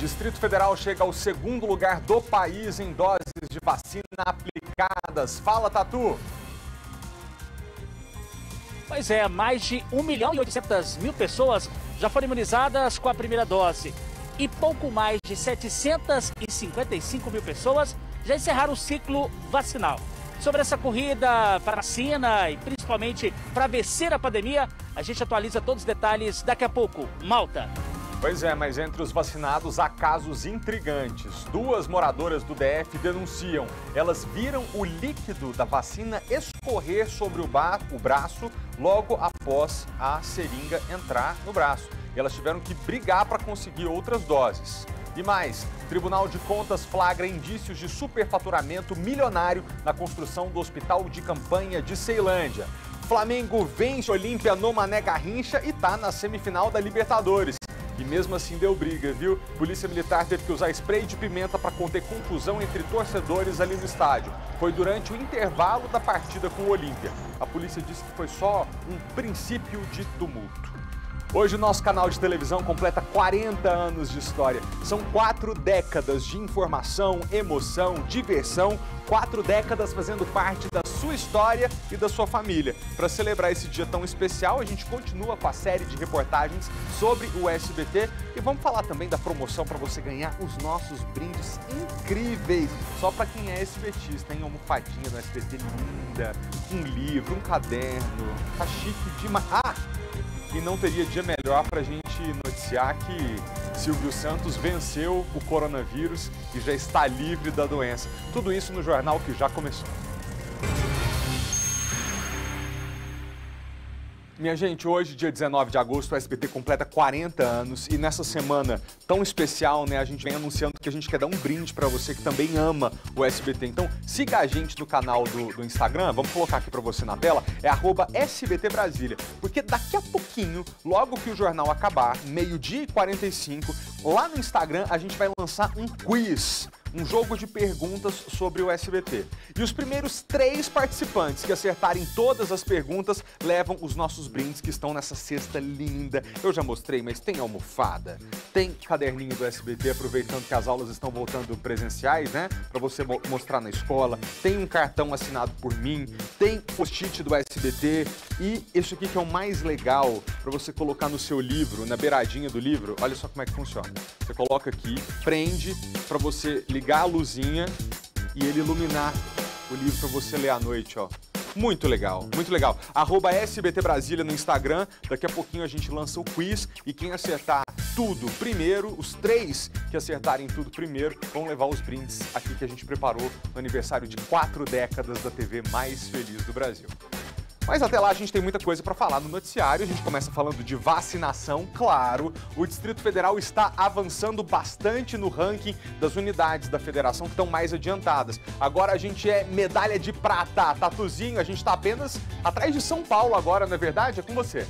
Distrito Federal chega ao segundo lugar do país em doses de vacina aplicadas. Fala, Tatu! Pois é, mais de 1.800.000 pessoas já foram imunizadas com a primeira dose. E pouco mais de 755 mil pessoas já encerraram o ciclo vacinal. Sobre essa corrida para a vacina e principalmente para vencer a pandemia, a gente atualiza todos os detalhes daqui a pouco. Malta. Pois é, mas entre os vacinados há casos intrigantes. Duas moradoras do DF denunciam. Elas viram o líquido da vacina escorrer sobre o braço logo após a seringa entrar no braço. E elas tiveram que brigar para conseguir outras doses. E mais, Tribunal de Contas flagra indícios de superfaturamento milionário na construção do Hospital de Campanha de Ceilândia. Flamengo vence Olímpia no Mané Garrincha e tá na semifinal da Libertadores. E mesmo assim deu briga, viu? Polícia Militar teve que usar spray de pimenta para conter confusão entre torcedores ali no estádio. Foi durante o intervalo da partida com o Olímpia. A polícia disse que foi só um princípio de tumulto. Hoje o nosso canal de televisão completa 40 anos de história. São 4 décadas de informação, emoção, diversão, 4 décadas fazendo parte da sua história e da sua família. Para celebrar esse dia tão especial, a gente continua com a série de reportagens sobre o SBT e vamos falar também da promoção para você ganhar os nossos brindes incríveis. Só para quem é SBTista, tem almofadinha do SBT linda, um livro, um caderno, tá chique demais. E não teria dia melhor para a gente noticiar que Silvio Santos venceu o coronavírus e já está livre da doença. Tudo isso no jornal que já começou. Minha gente, hoje, dia 19 de agosto, o SBT completa 40 anos e nessa semana tão especial, né, a gente vem anunciando que a gente quer dar um brinde para você que também ama o SBT. Então, siga a gente no canal do Instagram, vamos colocar aqui para você na tela, é @SBT Brasília, porque daqui a pouquinho, logo que o jornal acabar, 12h45, lá no Instagram a gente vai lançar um quiz. Um jogo de perguntas sobre o SBT. E os primeiros 3 participantes que acertarem todas as perguntas levam os nossos brindes que estão nessa cesta linda. Eu já mostrei, mas tem almofada, tem caderninho do SBT, aproveitando que as aulas estão voltando presenciais, né? Para você mostrar na escola. Tem um cartão assinado por mim, tem post-it do SBT e isso aqui que é o mais legal para você colocar no seu livro, na beiradinha do livro. Olha só como é que funciona. Você coloca aqui, prende para você ligar a luzinha e ele iluminar o livro para você ler à noite, ó. Muito legal, muito legal. @SBT Brasília no Instagram. Daqui a pouquinho a gente lança o quiz e quem acertar tudo primeiro, os 3 que acertarem tudo primeiro, vão levar os brindes aqui que a gente preparou no aniversário de 4 décadas da TV mais feliz do Brasil. Mas até lá a gente tem muita coisa para falar no noticiário. A gente começa falando de vacinação, claro. O Distrito Federal está avançando bastante no ranking das unidades da federação que estão mais adiantadas. Agora a gente é medalha de prata. Tatuzinho, a gente está apenas atrás de São Paulo agora, não é verdade? É com você.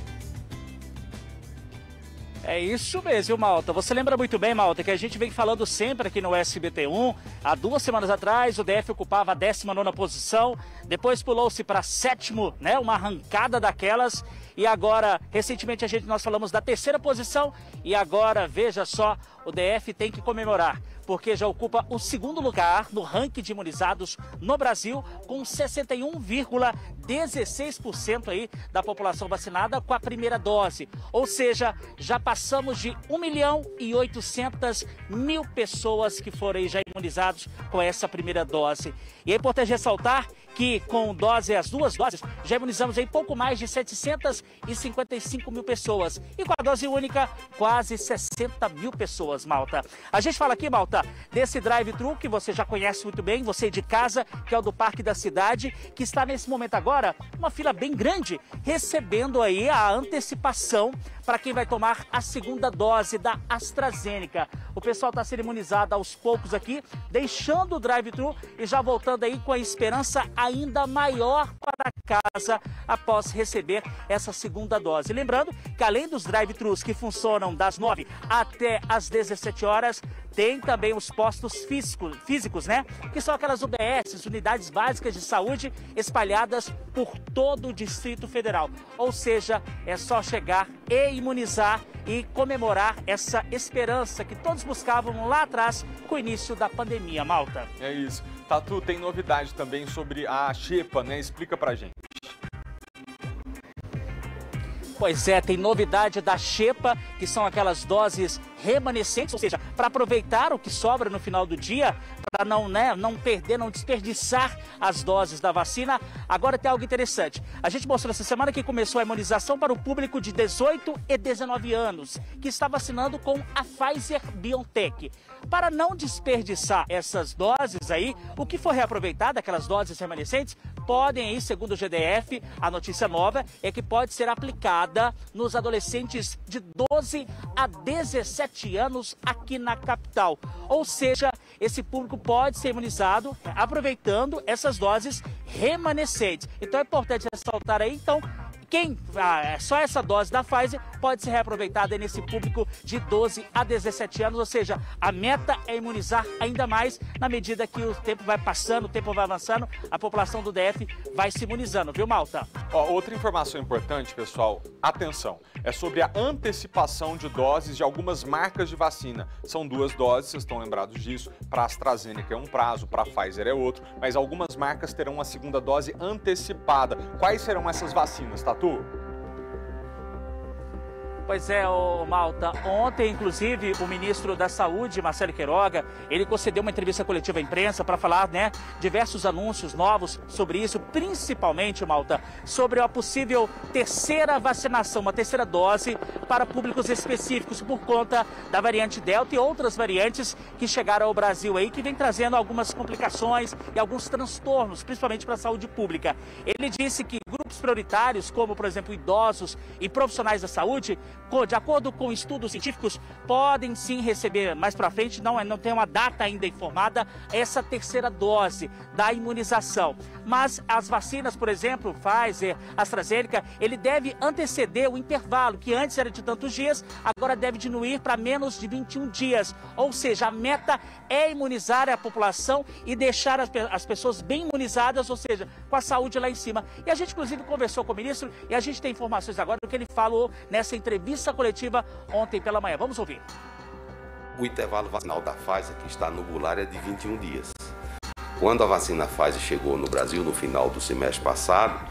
É isso mesmo, viu, Malta? Você lembra muito bem, Malta, que a gente vem falando sempre aqui no SBT1. Há 2 semanas atrás, o DF ocupava a 19ª posição, depois pulou-se para 7º, né? Uma arrancada daquelas. E agora, recentemente, nós falamos da 3ª posição e agora, veja só, o DF tem que comemorar, porque já ocupa o 2º lugar no ranking de imunizados no Brasil, com 61,16% aí da população vacinada com a primeira dose. Ou seja, já passamos de 1.800.000 pessoas que foram aí já imunizados com essa primeira dose. E é importante ressaltar que com as 2 doses, já imunizamos aí pouco mais de 755 mil pessoas. E com a dose única, quase 60 mil pessoas, Malta. A gente fala aqui, Malta, desse drive-thru que você já conhece muito bem, você de casa, que é o do Parque da Cidade, que está nesse momento agora, uma fila bem grande, recebendo aí a antecipação para quem vai tomar a 2ª dose da AstraZeneca. O pessoal está sendo imunizado aos poucos aqui, deixando o drive-thru e já voltando aí com a esperança ainda maior para casa após receber essa 2ª dose. Lembrando que além dos drive-thrus que funcionam das 9 até as 17 horas, tem também os postos físicos, né? Que são aquelas UBSs, unidades básicas de saúde, espalhadas por todo o Distrito Federal. Ou seja, é só chegar e imunizar e comemorar essa esperança que todos buscavam lá atrás com o início da pandemia, Malta. É isso. Tatu, tem novidade também sobre a xepa, né? Explica pra gente. Pois é, tem novidade da xepa, que são aquelas doses remanescentes, ou seja, para aproveitar o que sobra no final do dia, para não perder, não desperdiçar as doses da vacina. Agora tem algo interessante. A gente mostrou essa semana que começou a imunização para o público de 18 e 19 anos, que está vacinando com a Pfizer-BioNTech. Para não desperdiçar essas doses aí, o que for reaproveitado, aquelas doses remanescentes, podem aí, segundo o GDF, a notícia nova é que pode ser aplicada nos adolescentes de 12 a 17 anos aqui na capital. Ou seja, esse público pode ser imunizado aproveitando essas doses remanescentes. Então é importante ressaltar aí, então, só essa dose da Pfizer pode ser reaproveitada nesse público de 12 a 17 anos, ou seja, a meta é imunizar ainda mais na medida que o tempo vai passando, o tempo vai avançando, a população do DF vai se imunizando, viu, Malta? Outra informação importante, pessoal, atenção, é sobre a antecipação de doses de algumas marcas de vacina. São 2 doses, vocês estão lembrados disso, para a AstraZeneca é um prazo, para a Pfizer é outro, mas algumas marcas terão uma segunda dose antecipada. Quais serão essas vacinas, Tatu? Pois é, Malta. Ontem, inclusive, o ministro da Saúde, Marcelo Queiroga, ele concedeu uma entrevista coletiva à imprensa para falar, diversos anúncios novos sobre isso, principalmente, Malta, sobre a possível terceira vacinação, uma terceira dose para públicos específicos por conta da variante Delta e outras variantes que chegaram ao Brasil aí, que vem trazendo algumas complicações e alguns transtornos, principalmente para a saúde pública. Ele disse que grupos prioritários, como, por exemplo, idosos e profissionais da saúde, de acordo com estudos científicos, podem sim receber mais para frente, não tem uma data ainda informada, essa terceira dose da imunização. Mas as vacinas, por exemplo, Pfizer, AstraZeneca, ele deve anteceder o intervalo, que antes era de tantos dias, agora deve diminuir para menos de 21 dias. Ou seja, a meta é imunizar a população e deixar as pessoas bem imunizadas, ou seja, com a saúde lá em cima. E a gente, inclusive, conversou com o ministro e a gente tem informações agora do que ele falou nessa entrevista coletiva ontem pela manhã. Vamos ouvir. O intervalo vacinal da Pfizer, que está no bular, é de 21 dias. Quando a vacina Pfizer chegou no Brasil no final do semestre passado,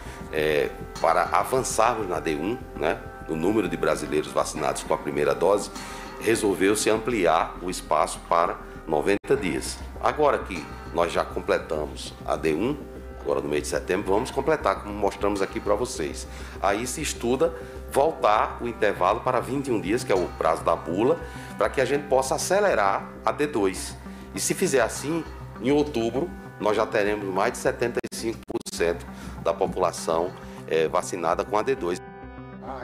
para avançarmos na D1, no número de brasileiros vacinados com a primeira dose, resolveu-se ampliar o espaço para 90 dias. Agora que nós já completamos a D1, agora no mês de setembro, vamos completar, como mostramos aqui para vocês. Aí se estuda voltar o intervalo para 21 dias, que é o prazo da bula, para que a gente possa acelerar a D2. E se fizer assim, em outubro, nós já teremos mais de 75% da população vacinada com a D2.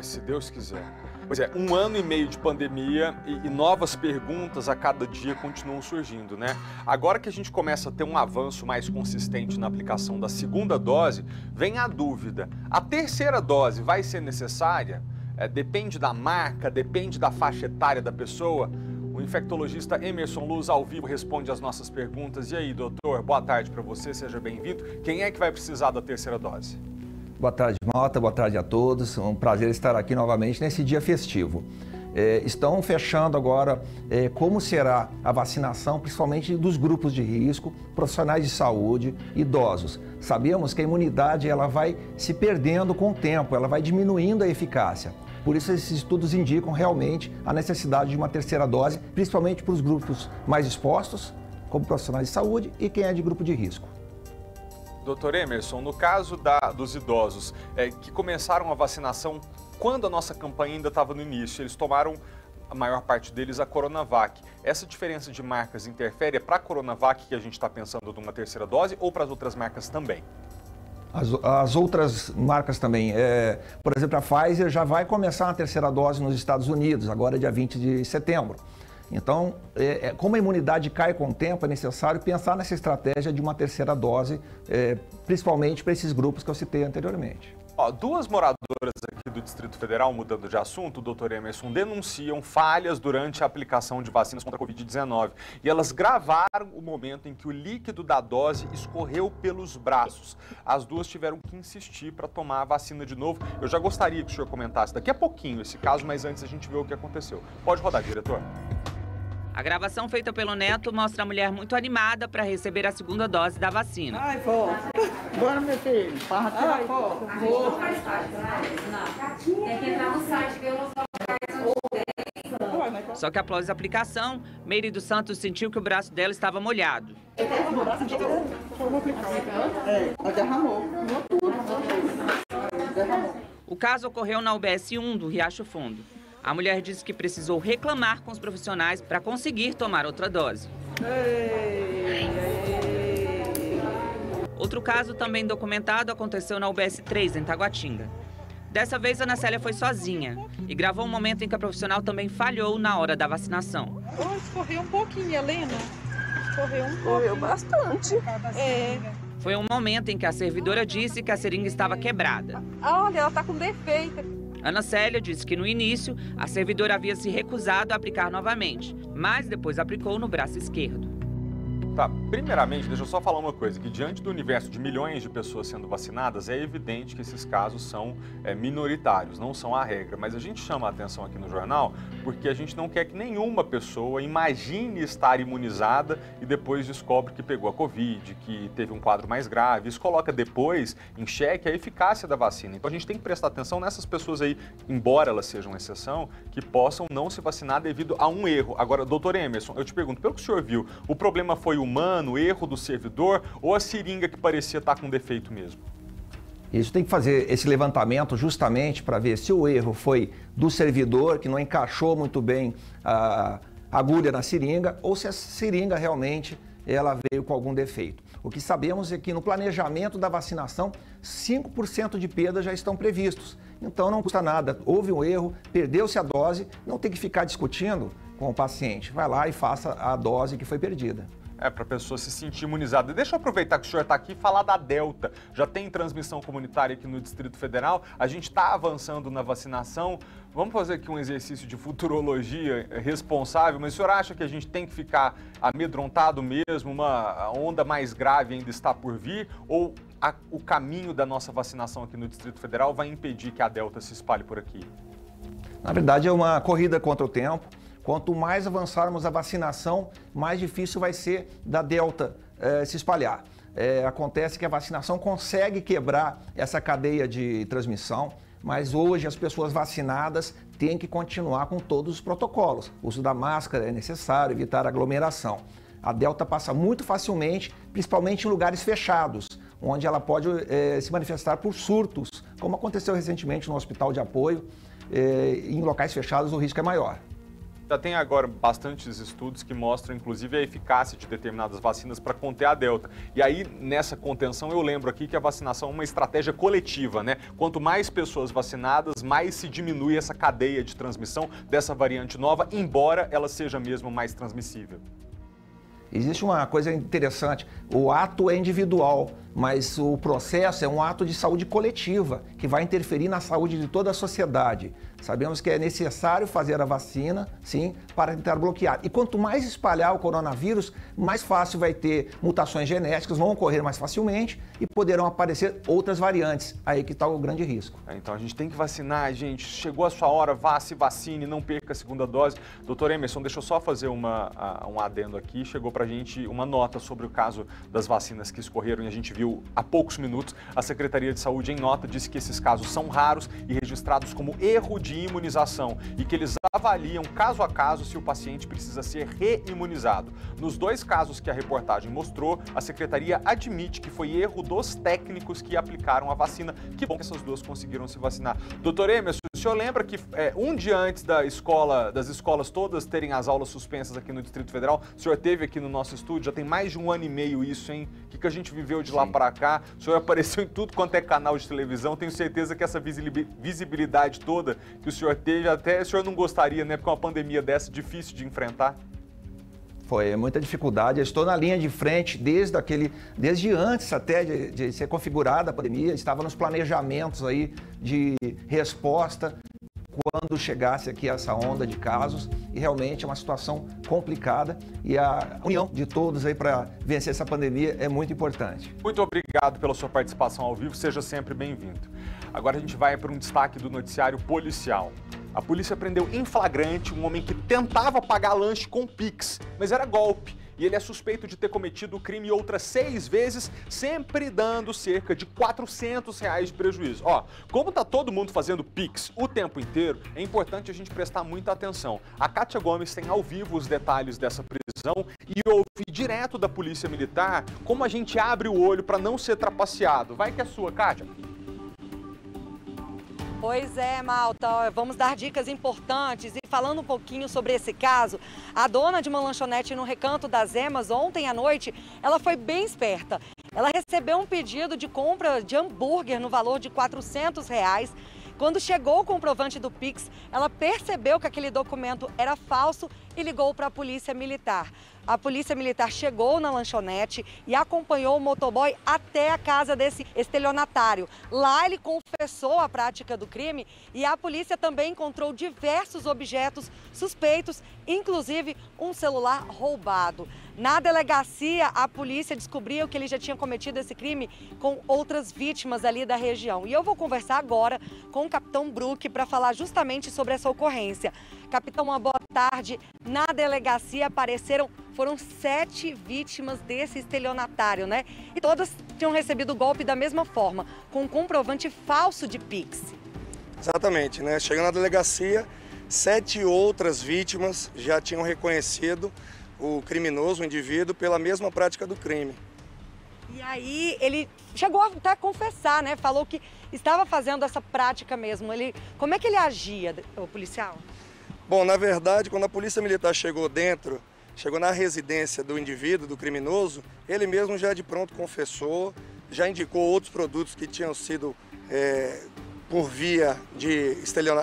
Se Deus quiser. Pois é, 1 ano e meio de pandemia e novas perguntas a cada dia continuam surgindo, Agora que a gente começa a ter um avanço mais consistente na aplicação da segunda dose, vem a dúvida: a terceira dose vai ser necessária? Depende da marca, depende da faixa etária da pessoa? O infectologista Emerson Luz, ao vivo, responde às nossas perguntas. E aí, doutor, boa tarde para você, seja bem-vindo. Quem é que vai precisar da terceira dose? Boa tarde, Malta. Boa tarde a todos. É um prazer estar aqui novamente nesse dia festivo. Estão fechando agora como será a vacinação, principalmente dos grupos de risco, profissionais de saúde, idosos. Sabemos que a imunidade ela vai se perdendo com o tempo, ela vai diminuindo a eficácia. Por isso, esses estudos indicam realmente a necessidade de uma terceira dose, principalmente para os grupos mais expostos, como profissionais de saúde e quem é de grupo de risco. Doutor Emerson, no caso dos idosos que começaram a vacinação quando a nossa campanha ainda estava no início, eles tomaram, a maior parte deles, a Coronavac. Essa diferença de marcas interfere para a Coronavac que a gente está pensando numa terceira dose ou para as outras marcas também? As outras marcas também. Por exemplo, a Pfizer já vai começar a terceira dose nos Estados Unidos, agora dia 20 de setembro. Então, como a imunidade cai com o tempo, é necessário pensar nessa estratégia de uma terceira dose, principalmente para esses grupos que eu citei anteriormente. 2 moradoras aqui do do Distrito Federal, mudando de assunto, doutor Emerson, denunciam falhas durante a aplicação de vacinas contra a Covid-19. E elas gravaram o momento em que o líquido da dose escorreu pelos braços. As duas tiveram que insistir para tomar a vacina de novo. Eu já gostaria que o senhor comentasse daqui a pouquinho esse caso, mas antes a gente vê o que aconteceu. Pode rodar, diretor. A gravação feita pelo neto mostra a mulher muito animada para receber a segunda dose da vacina. Ai, vó. Bora, meu filho. Ai, vó. Vou. Tem que entrar no site, ver os locais. Só que após a aplicação, Meire dos Santos sentiu que o braço dela estava molhado. Derramou. O caso ocorreu na UBS 1 do Riacho Fundo. A mulher disse que precisou reclamar com os profissionais para conseguir tomar outra dose. Outro caso também documentado aconteceu na UBS 3, em Taguatinga. Dessa vez, a Ana Célia foi sozinha e gravou um momento em que a profissional também falhou na hora da vacinação. Oh, escorreu um pouquinho, Helena. Escorreu um pouco. Correu bastante. Foi um momento em que a servidora disse que a seringa estava quebrada. Olha, ela tá com defeito. Ana Célia disse que no início a servidora havia se recusado a aplicar novamente, mas depois aplicou no braço esquerdo. Tá, primeiramente, deixa eu só falar uma coisa, que diante do universo de milhões de pessoas sendo vacinadas, é evidente que esses casos são minoritários, não são a regra, mas a gente chama a atenção aqui no jornal porque a gente não quer que nenhuma pessoa imagine estar imunizada e depois descobre que pegou a Covid, que teve um quadro mais grave. Isso coloca depois em xeque a eficácia da vacina. Então a gente tem que prestar atenção nessas pessoas aí, embora elas sejam exceção, que possam não se vacinar devido a um erro. Agora, doutor Emerson, eu te pergunto, pelo que o senhor viu, o problema foi humano, erro do servidor ou a seringa que parecia estar com defeito mesmo? Isso tem que fazer esse levantamento justamente para ver se o erro foi do servidor, que não encaixou muito bem a agulha na seringa, ou se a seringa realmente ela veio com algum defeito. O que sabemos é que no planejamento da vacinação, 5% de perdas já estão previstos. Então não custa nada, houve um erro, perdeu-se a dose, não tem que ficar discutindo com o paciente. Vai lá e faça a dose que foi perdida. Para a pessoa se sentir imunizada. Deixa eu aproveitar que o senhor está aqui e falar da Delta. Já tem transmissão comunitária aqui no Distrito Federal, a gente está avançando na vacinação. Vamos fazer aqui um exercício de futurologia responsável, mas o senhor acha que a gente tem que ficar amedrontado mesmo, uma onda mais grave ainda está por vir, ou o caminho da nossa vacinação aqui no Distrito Federal vai impedir que a Delta se espalhe por aqui? Na verdade, é uma corrida contra o tempo. Quanto mais avançarmos a vacinação, mais difícil vai ser da Delta se espalhar. Acontece que a vacinação consegue quebrar essa cadeia de transmissão, mas hoje as pessoas vacinadas têm que continuar com todos os protocolos. O uso da máscara é necessário, evitar aglomeração. A Delta passa muito facilmente, principalmente em lugares fechados, onde ela pode se manifestar por surtos, como aconteceu recentemente no hospital de apoio. Em locais fechados o risco é maior. Já tem agora bastantes estudos que mostram, inclusive, a eficácia de determinadas vacinas para conter a Delta. E aí, nessa contenção, eu lembro aqui que a vacinação é uma estratégia coletiva, né? Quanto mais pessoas vacinadas, mais se diminui essa cadeia de transmissão dessa variante nova, embora ela seja mesmo mais transmissível. Existe uma coisa interessante, o ato é individual, mas o processo é um ato de saúde coletiva, que vai interferir na saúde de toda a sociedade. Sabemos que é necessário fazer a vacina, sim, para tentar bloquear. E quanto mais espalhar o coronavírus, mais fácil vai ter mutações genéticas, vão ocorrer mais facilmente e poderão aparecer outras variantes. Aí que está o grande risco. Então a gente tem que vacinar, gente. Chegou a sua hora, vá, se vacine, não perca a segunda dose. Doutor Emerson, deixa eu só fazer um adendo aqui. Chegou pra gente uma nota sobre o caso das vacinas que escorreram e a gente viu há poucos minutos. A Secretaria de Saúde, em nota, disse que esses casos são raros e registrados como erro de imunização e que eles avaliam caso a caso se o paciente precisa ser reimunizado. Nos dois casos que a reportagem mostrou, a Secretaria admite que foi erro dos técnicos que aplicaram a vacina. Que bom que essas duas conseguiram se vacinar. Doutor Emerson, o senhor lembra que um dia antes das escolas todas terem as aulas suspensas aqui no Distrito Federal, o senhor esteve aqui no nosso estúdio, já tem mais de 1 ano e meio isso, hein? O que a gente viveu de lá para cá? O senhor apareceu em tudo quanto é canal de televisão, tenho certeza que essa visibilidade toda que o senhor teve, até o senhor não gostaria, né? Porque uma pandemia dessa é difícil de enfrentar. Foi muita dificuldade. Eu estou na linha de frente desde antes até de ser configurada a pandemia. Estava nos planejamentos aí de resposta quando chegasse aqui essa onda de casos, e realmente é uma situação complicada e a união de todos aí para vencer essa pandemia é muito importante. Muito obrigado pela sua participação ao vivo, seja sempre bem-vindo. Agora a gente vai para um destaque do noticiário policial. A polícia prendeu em flagrante um homem que tentava pagar lanche com Pix, mas era golpe. E ele é suspeito de ter cometido o crime outras 6 vezes, sempre dando cerca de R$400 de prejuízo. Ó, como tá todo mundo fazendo Pix o tempo inteiro, é importante a gente prestar muita atenção. A Kátia Gomes tem ao vivo os detalhes dessa prisão e ouve direto da Polícia Militar como a gente abre o olho para não ser trapaceado. Vai que é sua, Kátia. Pois é, Malta, vamos dar dicas importantes. E falando um pouquinho sobre esse caso, a dona de uma lanchonete no Recanto das Emas, ontem à noite, ela foi bem esperta. Ela recebeu um pedido de compra de hambúrguer no valor de R$400. Quando chegou o comprovante do Pix, ela percebeu que aquele documento era falso e ligou para a Polícia Militar. A Polícia Militar chegou na lanchonete e acompanhou o motoboy até a casa desse estelionatário. Lá ele confessou a prática do crime e a polícia também encontrou diversos objetos suspeitos, inclusive um celular roubado. Na delegacia, a polícia descobriu que ele já tinha cometido esse crime com outras vítimas ali da região. E eu vou conversar agora com o capitão Brook para falar justamente sobre essa ocorrência. Capitão, uma boa tarde. Na delegacia foram 7 vítimas desse estelionatário, né? E todas tinham recebido o golpe da mesma forma, com um comprovante falso de Pix. Exatamente, né? Chegando na delegacia, 7 outras vítimas já tinham reconhecido o criminoso, o indivíduo, pela mesma prática do crime. E aí ele chegou até a confessar, né? Falou que estava fazendo essa prática mesmo. Como é que ele agia, o policial? Bom, na verdade, quando a Polícia Militar chegou na residência do indivíduo, do criminoso, ele mesmo já de pronto confessou, já indicou outros produtos que tinham sido por via de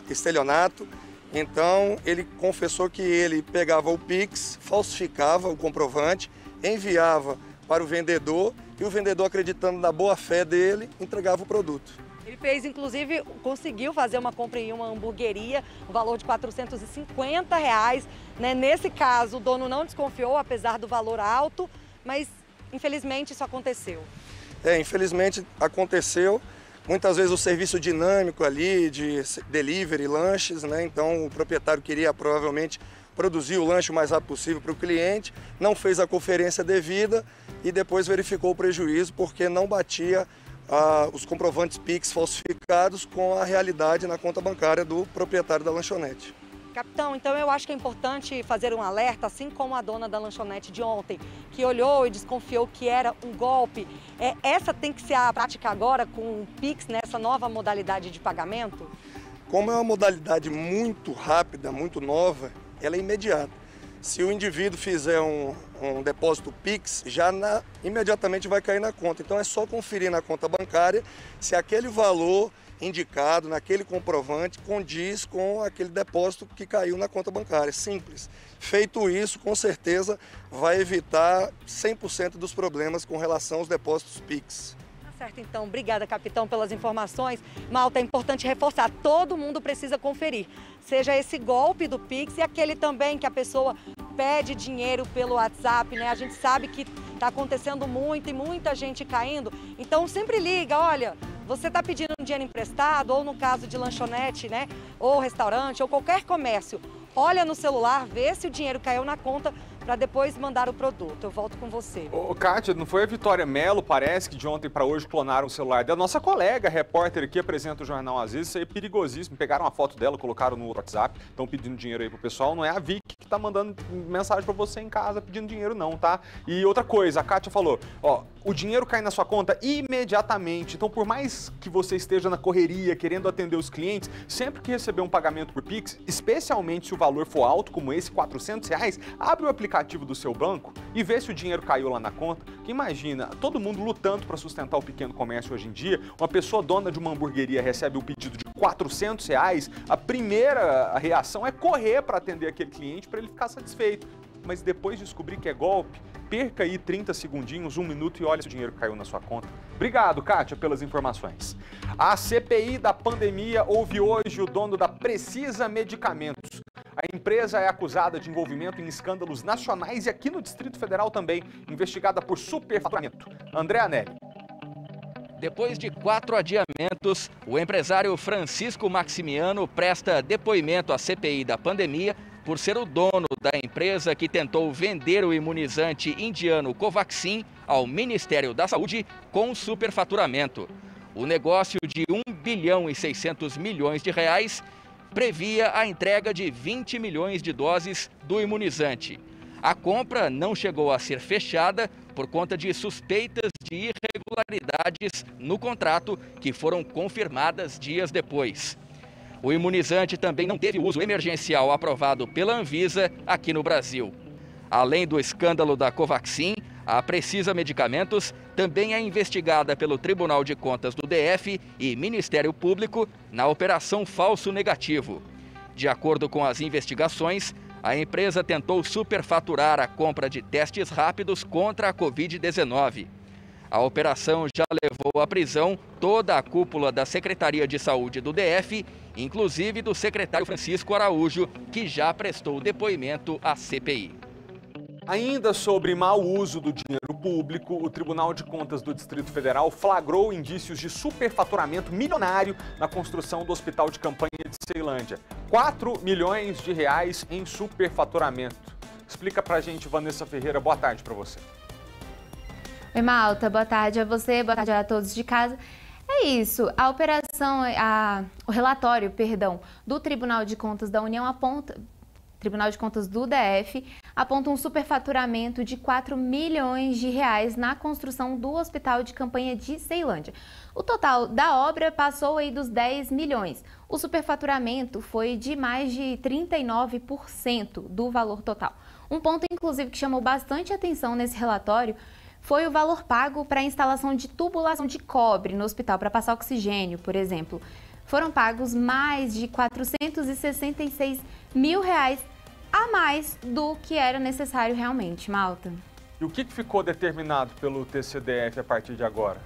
estelionato. Então, ele confessou que ele pegava o Pix, falsificava o comprovante, enviava para o vendedor e o vendedor, acreditando na boa-fé dele, entregava o produto. Ele fez, inclusive, conseguiu fazer uma compra em uma hamburgueria, no valor de R$450, né? Nesse caso, o dono não desconfiou, apesar do valor alto, mas, infelizmente, isso aconteceu. Infelizmente, aconteceu. Muitas vezes o serviço dinâmico ali de delivery, lanches, né? Então o proprietário queria provavelmente produzir o lanche o mais rápido possível para o cliente, não fez a conferência devida e depois verificou o prejuízo porque não batia os comprovantes Pix falsificados com a realidade na conta bancária do proprietário da lanchonete. Capitão, então eu acho que é importante fazer um alerta, assim como a dona da lanchonete de ontem, que olhou e desconfiou que era um golpe. Essa tem que ser a prática agora com o Pix, nessa nova modalidade de pagamento? Como é uma modalidade muito rápida, muito nova, ela é imediata. Se o indivíduo fizer um depósito Pix, imediatamente vai cair na conta. Então é só conferir na conta bancária se aquele valor indicado naquele comprovante condiz com aquele depósito que caiu na conta bancária. Simples. Feito isso, com certeza vai evitar 100% dos problemas com relação aos depósitos Pix. Tá certo, então. Obrigada, capitão, pelas informações. Malta, é importante reforçar, todo mundo precisa conferir. Seja esse golpe do Pix e aquele também que a pessoa pede dinheiro pelo WhatsApp, né? A gente sabe que está acontecendo muito e muita gente caindo. Então sempre liga, olha, você está pedindo dinheiro emprestado, ou no caso de lanchonete, né? Ou restaurante, ou qualquer comércio. Olha no celular, vê se o dinheiro caiu na conta para depois mandar o produto. Eu volto com você. Ô, Kátia, não foi a Vitória Mello, parece, que de ontem para hoje clonaram o celular dela? Nossa colega, repórter aqui, apresenta o Jornal Às vezes, isso aí é perigosíssimo. Pegaram uma foto dela, colocaram no WhatsApp, estão pedindo dinheiro aí pro pessoal. Não é a Vicky que tá mandando mensagem para você em casa pedindo dinheiro não, tá? E outra coisa, a Kátia falou, ó, o dinheiro cai na sua conta imediatamente. Então, por mais que você esteja na correria, querendo atender os clientes, sempre que receber um pagamento por Pix, especialmente se o valor for alto, como esse, R$400, abre o aplicativo do seu banco e vê se o dinheiro caiu lá na conta. Que imagina, todo mundo lutando para sustentar o pequeno comércio hoje em dia, uma pessoa dona de uma hamburgueria recebe um pedido de R$400, a primeira reação é correr para atender aquele cliente para ele ficar satisfeito. mas depois descobrir que é golpe, perca aí 30 segundinhos, 1 minuto e olha se o dinheiro caiu na sua conta. Obrigado, Kátia, pelas informações. A CPI da pandemia ouve hoje o dono da Precisa Medicamentos. A empresa é acusada de envolvimento em escândalos nacionais e aqui no Distrito Federal também, investigada por superfaturamento. André Anelli. Depois de 4 adiamentos, o empresário Francisco Maximiano presta depoimento à CPI da pandemia por ser o dono da empresa que tentou vender o imunizante indiano Covaxin ao Ministério da Saúde com superfaturamento. O negócio de 1 bilhão e 600 milhões de reais previa a entrega de 20 milhões de doses do imunizante. A compra não chegou a ser fechada por conta de suspeitas de irregularidades no contrato que foram confirmadas dias depois. O imunizante também não teve uso emergencial aprovado pela Anvisa aqui no Brasil. Além do escândalo da Covaxin, a Precisa Medicamentos também é investigada pelo Tribunal de Contas do DF e Ministério Público na Operação Falso Negativo. De acordo com as investigações, a empresa tentou superfaturar a compra de testes rápidos contra a Covid-19. A operação já levou à prisão toda a cúpula da Secretaria de Saúde do DF, inclusive do secretário Francisco Araújo, que já prestou depoimento à CPI. Ainda sobre mau uso do dinheiro público, o Tribunal de Contas do Distrito Federal flagrou indícios de superfaturamento milionário na construção do Hospital de Campanha de Ceilândia. 4 milhões de reais em superfaturamento. Explica pra gente, Vanessa Ferreira. Boa tarde pra você. Oi, Malta. Boa tarde a você, boa tarde a todos de casa. É isso, o relatório, do Tribunal de Contas da União Tribunal de Contas do DF aponta um superfaturamento de 4 milhões de reais na construção do Hospital de Campanha de Ceilândia. O total da obra passou aí dos 10 milhões. O superfaturamento foi de mais de 39% do valor total. Um ponto, inclusive, que chamou bastante atenção nesse relatório foi o valor pago para a instalação de tubulação de cobre no hospital, para passar oxigênio, por exemplo. Foram pagos mais de 466 mil reais a mais do que era necessário realmente, Malta. E o que ficou determinado pelo TCDF a partir de agora?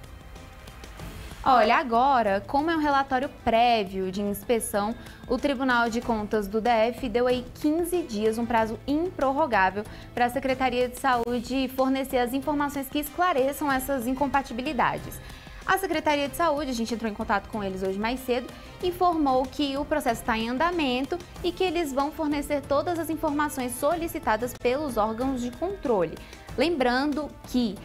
Olha, agora, como é um relatório prévio de inspeção, o Tribunal de Contas do DF deu aí 15 dias, um prazo improrrogável, para a Secretaria de Saúde fornecer as informações que esclareçam essas incompatibilidades. A Secretaria de Saúde, a gente entrou em contato com eles hoje mais cedo, informou que o processo está em andamento e que eles vão fornecer todas as informações solicitadas pelos órgãos de controle. Lembrando que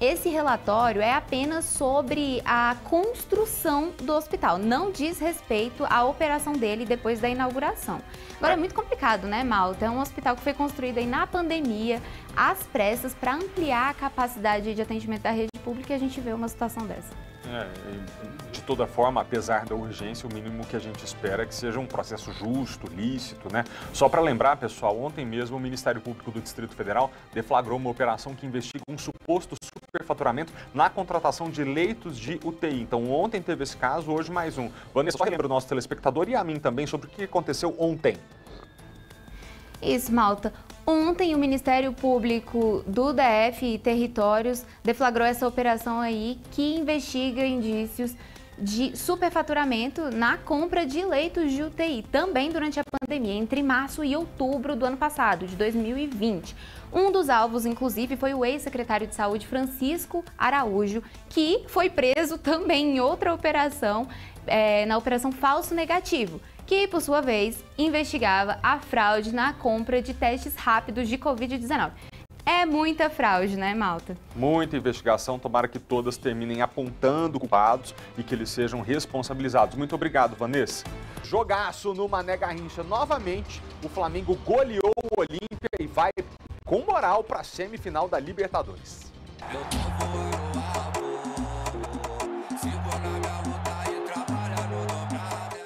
esse relatório é apenas sobre a construção do hospital, não diz respeito à operação dele depois da inauguração. Agora é muito complicado, né, Malta? É um hospital que foi construído aí na pandemia, às pressas, para ampliar a capacidade de atendimento da rede pública, e a gente vê uma situação dessa. De toda forma, apesar da urgência, o mínimo que a gente espera é que seja um processo justo, lícito, né? Só para lembrar, pessoal, ontem mesmo o Ministério Público do Distrito Federal deflagrou uma operação que investiga um suposto superfaturamento na contratação de leitos de UTI. Então, ontem teve esse caso, hoje mais um. Vanessa, só relembra o nosso telespectador e a mim também sobre o que aconteceu ontem. Isso, Malta. Ontem o Ministério Público do DF e Territórios deflagrou essa operação aí que investiga indícios de superfaturamento na compra de leitos de UTI, também durante a pandemia, entre março e outubro do ano passado, de 2020. Um dos alvos, inclusive, foi o ex-secretário de Saúde, Francisco Araújo, que foi preso também em outra operação, na Operação Falso Negativo, que, por sua vez, investigava a fraude na compra de testes rápidos de Covid-19. É muita fraude, né, Malta? Muita investigação, tomara que todas terminem apontando culpados e que eles sejam responsabilizados. Muito obrigado, Vanessa. Jogaço no Mané Garrincha. Novamente, o Flamengo goleou o Olímpia e vai com moral para a semifinal da Libertadores.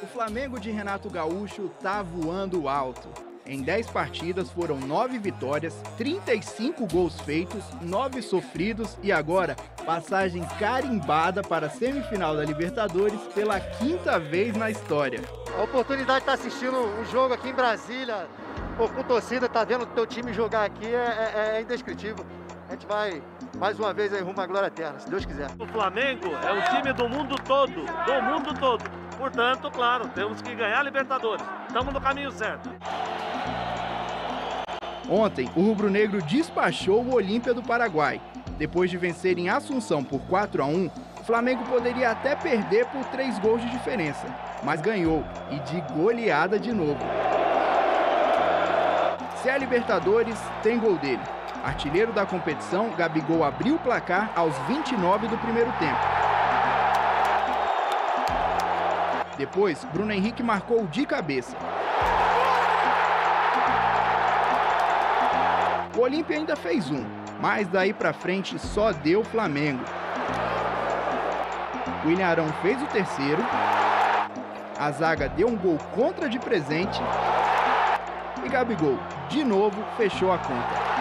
O Flamengo de Renato Gaúcho tá voando alto. Em 10 partidas foram 9 vitórias, 35 gols feitos, 9 sofridos e agora passagem carimbada para a semifinal da Libertadores pela 5ª vez na história. A oportunidade de estar assistindo um jogo aqui em Brasília, Pô, com torcida, tá vendo o teu time jogar aqui é indescritível. A gente vai mais uma vez aí rumo à glória eterna, se Deus quiser. O Flamengo é um time do mundo todo, Portanto, claro, temos que ganhar a Libertadores. Estamos no caminho certo. Ontem, o rubro-negro despachou o Olímpia do Paraguai. Depois de vencer em Assunção por 4-1, o Flamengo poderia até perder por 3 gols de diferença, mas ganhou, e de goleada de novo. Se é Libertadores, tem gol dele. Artilheiro da competição, Gabigol abriu o placar aos 29 do primeiro tempo. Depois, Bruno Henrique marcou de cabeça. O Olímpia ainda fez um, mas daí pra frente só deu Flamengo. William Arão fez o terceiro. A zaga deu um gol contra de presente. E Gabigol, de novo, fechou a conta.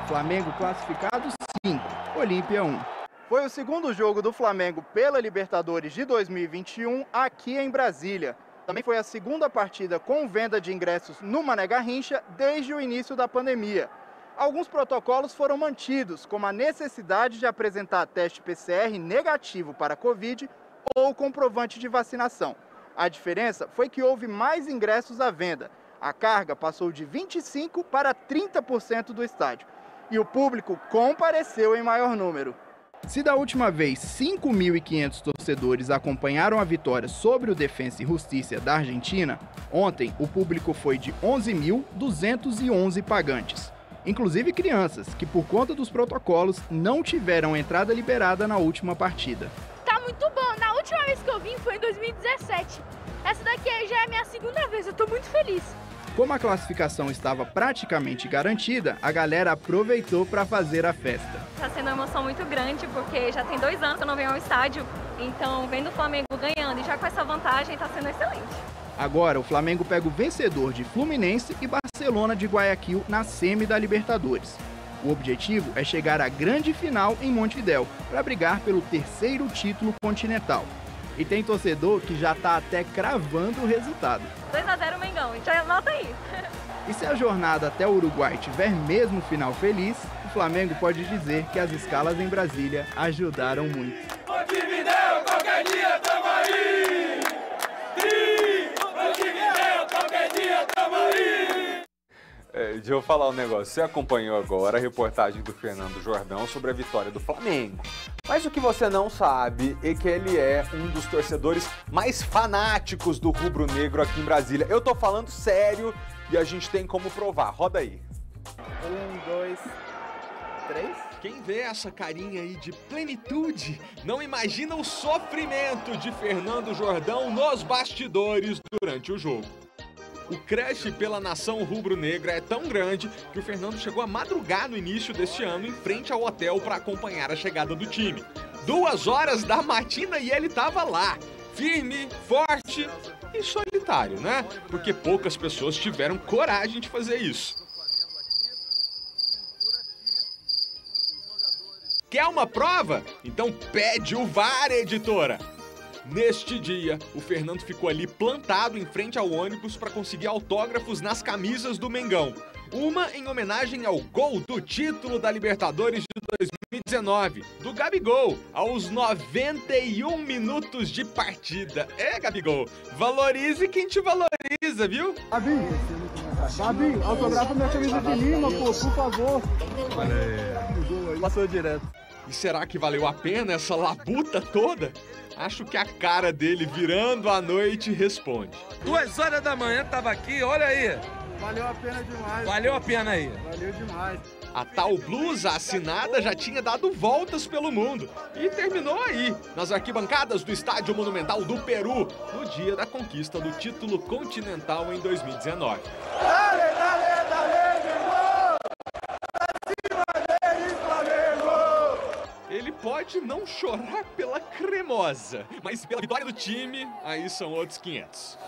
Flamengo classificado 5, Olímpia 1. Foi o segundo jogo do Flamengo pela Libertadores de 2021 aqui em Brasília. Também foi a segunda partida com venda de ingressos no Mané Garrincha desde o início da pandemia. Alguns protocolos foram mantidos, como a necessidade de apresentar teste PCR negativo para a Covid ou comprovante de vacinação. A diferença foi que houve mais ingressos à venda. A carga passou de 25% para 30% do estádio. E o público compareceu em maior número. Se da última vez 5.500 torcedores acompanharam a vitória sobre o Defensa e Justiça da Argentina, ontem o público foi de 11.211 pagantes, inclusive crianças, que por conta dos protocolos não tiveram entrada liberada na última partida. Tá muito bom, na última vez que eu vim foi em 2017, essa daqui já é a minha segunda vez, eu tô muito feliz. Como a classificação estava praticamente garantida, a galera aproveitou para fazer a festa. Está sendo uma emoção muito grande, porque já tem 2 anos que eu não venho ao estádio, então vendo o Flamengo ganhando e já com essa vantagem está sendo excelente. Agora o Flamengo pega o vencedor de Fluminense e Barcelona de Guayaquil na semi da Libertadores. O objetivo é chegar à grande final em Montevidéu, para brigar pelo 3º título continental. E tem torcedor que já tá até cravando o resultado. 2-0 Mengão, já anota aí. E se a jornada até o Uruguai tiver mesmo final feliz, o Flamengo pode dizer que as escalas em Brasília ajudaram muito. Montevidéu, qualquer dia tamo aí! Montevidéu, qualquer dia tamo aí! Deixa eu falar um negócio. Você acompanhou agora a reportagem do Fernando Jordão sobre a vitória do Flamengo. Mas o que você não sabe é que ele é um dos torcedores mais fanáticos do rubro-negro aqui em Brasília. Eu tô falando sério e a gente tem como provar. Roda aí. 1, 2, 3. Quem vê essa carinha aí de plenitude não imagina o sofrimento de Fernando Jordão nos bastidores durante o jogo. O crush pela nação rubro-negra é tão grande que o Fernando chegou a madrugar no início deste ano em frente ao hotel para acompanhar a chegada do time. 2 horas da matina e ele tava lá, firme, forte e solitário, né? Porque poucas pessoas tiveram coragem de fazer isso. Quer uma prova? Então pede o VAR, editora! Neste dia, o Fernando ficou ali plantado em frente ao ônibus para conseguir autógrafos nas camisas do Mengão. Uma em homenagem ao gol do título da Libertadores de 2019, do Gabigol, aos 91 minutos de partida. Gabigol, valorize quem te valoriza, viu? Gabi, autografa minha camisa de Lima, pô, por favor. Passou direto. E será que valeu a pena essa labuta toda? Acho que a cara dele virando à noite responde. 2 horas da manhã tava aqui, olha aí. Valeu a pena demais. Valeu a pena aí. Valeu demais. A tal blusa assinada já tinha dado voltas pelo mundo e terminou aí, nas arquibancadas do Estádio Monumental do Peru, no dia da conquista do título continental em 2019. Dale, dale, dale, Flamengo! Acima deles, Flamengo! Ele pode não chorar pela cremosa, mas pela vitória do time, aí são outros 500.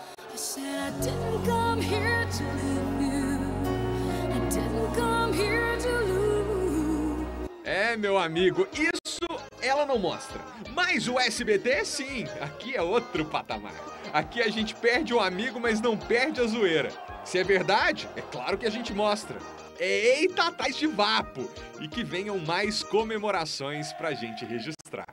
Meu amigo, isso ela não mostra. Mas o SBT, sim, aqui é outro patamar. Aqui a gente perde um amigo, mas não perde a zoeira. Se é verdade, é claro que a gente mostra. Eita, tais de vapo! E que venham mais comemorações pra gente registrar.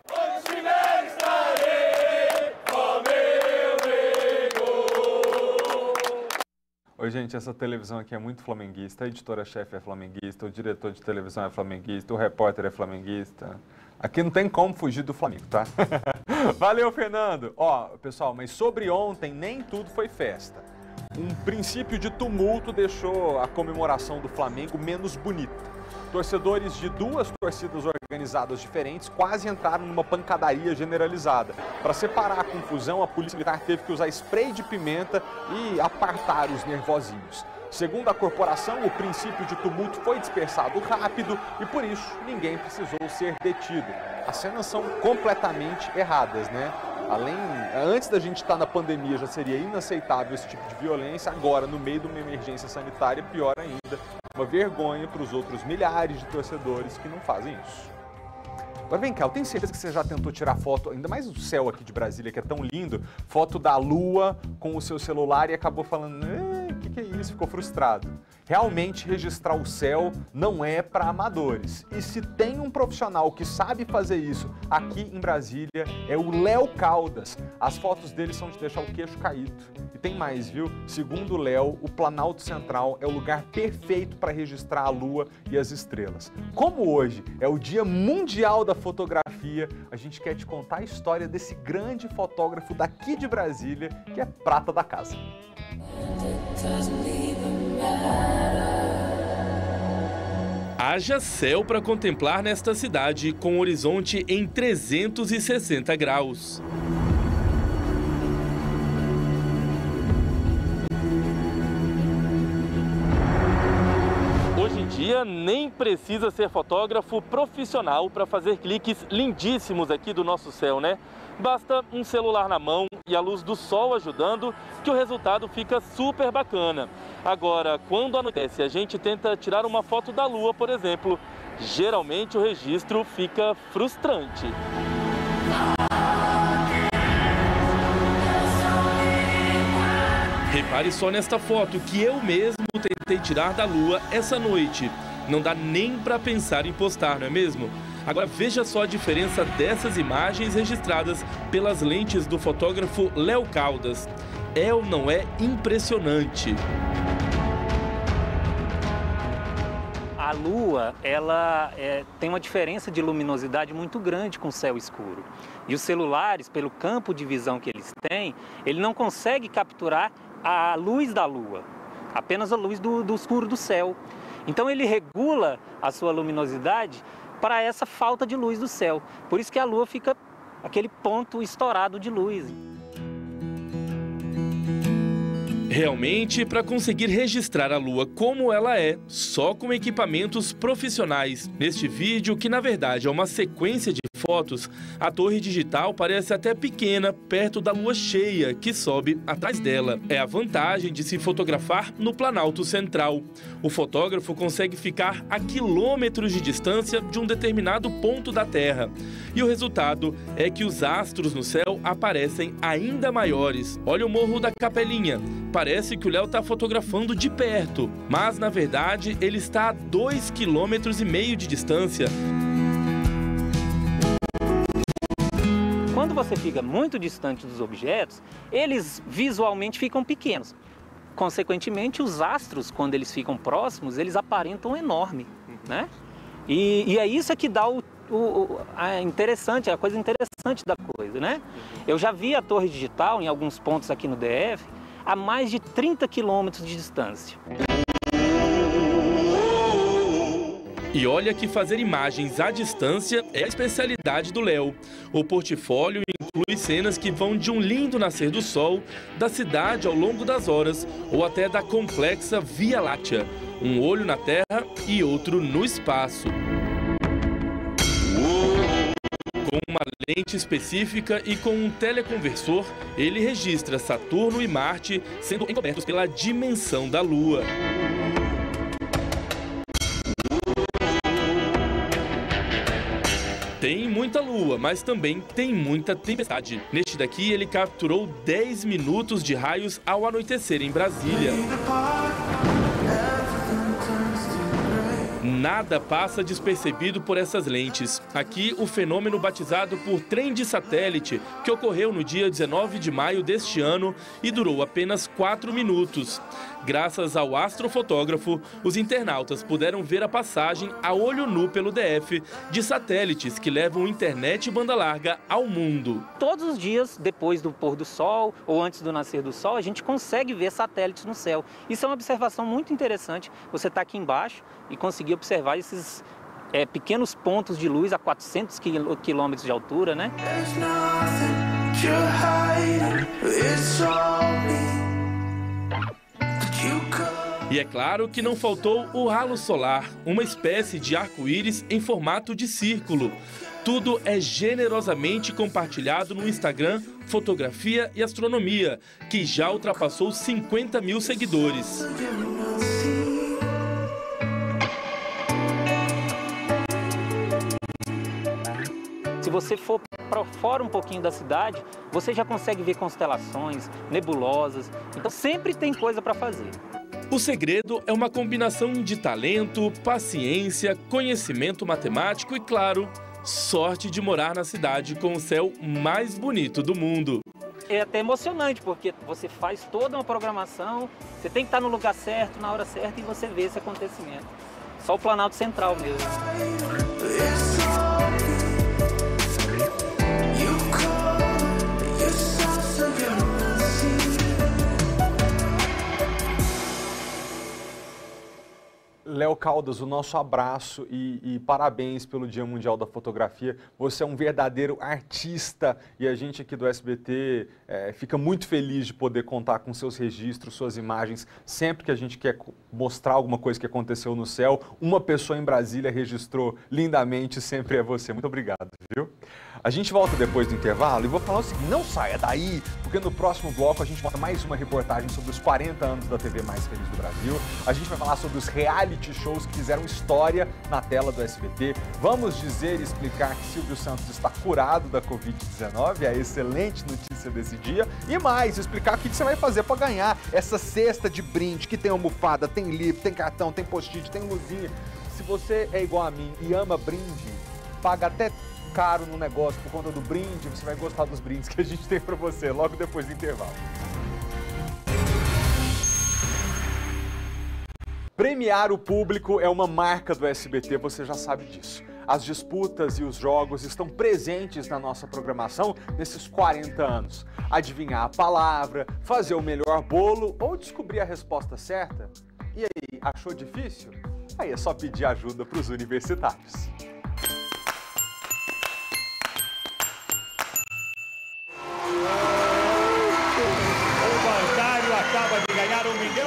Oi, gente, essa televisão aqui é muito flamenguista, a editora-chefe é flamenguista, o diretor de televisão é flamenguista, o repórter é flamenguista. Aqui não tem como fugir do Flamengo, tá? Valeu, Fernando! Ó, pessoal, mas sobre ontem nem tudo foi festa. Um princípio de tumulto deixou a comemoração do Flamengo menos bonita. Torcedores de duas torcidas organizadas diferentes quase entraram numa pancadaria generalizada. Para separar a confusão, a polícia militar teve que usar spray de pimenta e apartar os nervosinhos. Segundo a corporação, o princípio de tumulto foi dispersado rápido e, por isso, ninguém precisou ser detido. As cenas são completamente erradas, né? Antes da gente estar na pandemia já seria inaceitável esse tipo de violência, agora, no meio de uma emergência sanitária, pior ainda. Uma vergonha para os outros milhares de torcedores que não fazem isso. Agora vem cá, eu tenho certeza que você já tentou tirar foto, ainda mais do céu aqui de Brasília, que é tão lindo, foto da lua com o seu celular e acabou falando, o que é isso? Ficou frustrado. Realmente, registrar o céu não é para amadores. E se tem um profissional que sabe fazer isso aqui em Brasília, é o Léo Caldas. As fotos dele são de deixar o queixo caído. E tem mais, viu? Segundo o Léo, o Planalto Central é o lugar perfeito para registrar a lua e as estrelas. Como hoje é o Dia Mundial da Fotografia, a gente quer te contar a história desse grande fotógrafo daqui de Brasília, que é prata da casa. Haja céu para contemplar nesta cidade com horizonte em 360 graus. Hoje em dia nem precisa ser fotógrafo profissional para fazer cliques lindíssimos aqui do nosso céu, né? Basta um celular na mão e a luz do sol ajudando que o resultado fica super bacana. Agora, quando anoitece e a gente tenta tirar uma foto da lua, por exemplo, geralmente o registro fica frustrante. Repare só nesta foto que eu mesmo tentei tirar da lua essa noite. Não dá nem para pensar em postar, não é mesmo? Agora veja só a diferença dessas imagens registradas pelas lentes do fotógrafo Léo Caldas. É ou não é impressionante? A lua, ela tem uma diferença de luminosidade muito grande com o céu escuro. E os celulares, pelo campo de visão que eles têm, ele não consegue capturar a luz da lua, apenas a luz do escuro do céu. Então ele regula a sua luminosidade para essa falta de luz do céu. Por isso que a lua fica aquele ponto estourado de luz. Realmente, para conseguir registrar a lua como ela é, só com equipamentos profissionais. Neste vídeo, que na verdade é uma sequência de fotos, a torre digital parece até pequena perto da lua cheia que sobe atrás dela. É a vantagem de se fotografar no Planalto Central. O fotógrafo consegue ficar a quilômetros de distância de um determinado ponto da Terra. E o resultado é que os astros no céu aparecem ainda maiores. Olha o Morro da Capelinha. Parece que o Léo está fotografando de perto, mas na verdade ele está a 2,5 km de distância. Quando você fica muito distante dos objetos, eles visualmente ficam pequenos. Consequentemente, os astros, quando eles ficam próximos, eles aparentam enorme, né? E é isso que dá a coisa interessante da coisa, né? Eu já vi a torre digital em alguns pontos aqui no DF a mais de 30 quilômetros de distância. E olha que fazer imagens à distância é a especialidade do Léo. O portfólio inclui cenas que vão de um lindo nascer do sol, da cidade ao longo das horas, ou até da complexa Via Láctea, um olho na Terra e outro no espaço. Com uma lente específica e com um teleconversor, ele registra Saturno e Marte sendo encobertos pela dimensão da Lua. Tem muita lua, chuva, mas também tem muita tempestade. Neste daqui, ele capturou 10 minutos de raios ao anoitecer em Brasília. Nada passa despercebido por essas lentes. Aqui, o fenômeno batizado por trem de satélite, que ocorreu no dia 19 de maio deste ano e durou apenas 4 minutos. Graças ao astrofotógrafo, os internautas puderam ver a passagem a olho nu pelo DF de satélites que levam internet e banda larga ao mundo. Todos os dias, depois do pôr do sol ou antes do nascer do sol, a gente consegue ver satélites no céu. Isso é uma observação muito interessante. Você está aqui embaixo e conseguir observar esses pequenos pontos de luz a 400 quilômetros de altura, né? E é claro que não faltou o halo solar, uma espécie de arco-íris em formato de círculo. Tudo é generosamente compartilhado no Instagram Fotografia e Astronomia, que já ultrapassou 50 mil seguidores. Se você for para fora um pouquinho da cidade, você já consegue ver constelações, nebulosas. Então sempre tem coisa para fazer. O segredo é uma combinação de talento, paciência, conhecimento matemático e, claro, sorte de morar na cidade com o céu mais bonito do mundo. É até emocionante, porque você faz toda uma programação, você tem que estar no lugar certo, na hora certa, e você vê esse acontecimento. Só o Planalto Central mesmo. Léo Caldas, o nosso abraço e parabéns pelo Dia Mundial da Fotografia. Você é um verdadeiro artista e a gente aqui do SBT fica muito feliz de poder contar com seus registros, suas imagens. Sempre que a gente quer mostrar alguma coisa que aconteceu no céu, uma pessoa em Brasília registrou lindamente, sempre é você. Muito obrigado, viu? A gente volta depois do intervalo e vou falar o seguinte, não saia daí, porque no próximo bloco a gente mostra mais uma reportagem sobre os 40 anos da TV mais feliz do Brasil. A gente vai falar sobre os reality shows que fizeram história na tela do SBT. Vamos dizer e explicar que Silvio Santos está curado da Covid-19, é a excelente notícia desse dia. E mais, explicar o que você vai fazer para ganhar essa cesta de brinde que tem almofada, tem livro, tem cartão, tem post-it, tem luzinha. Se você é igual a mim e ama brinde, paga até caro no negócio por conta do brinde, você vai gostar dos brindes que a gente tem para você logo depois do intervalo. Premiar o público é uma marca do SBT, você já sabe disso. As disputas e os jogos estão presentes na nossa programação nesses 40 anos. Adivinhar a palavra, fazer o melhor bolo ou descobrir a resposta certa? E aí, achou difícil? Aí é só pedir ajuda para os universitários. Acaba de ganhar R$1 milhão.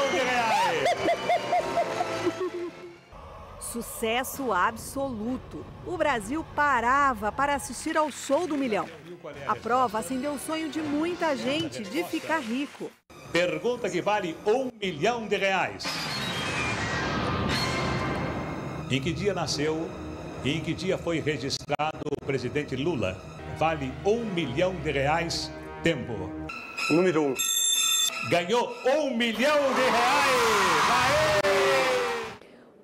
Sucesso absoluto. O Brasil parava para assistir ao show do milhão. A prova acendeu o sonho de muita gente de ficar rico. Pergunta que vale R$1 milhão. Em que dia nasceu e em que dia foi registrado o presidente Lula? Vale R$1 milhão. Tempo. Número 1. Ganhou R$1 milhão. Aê!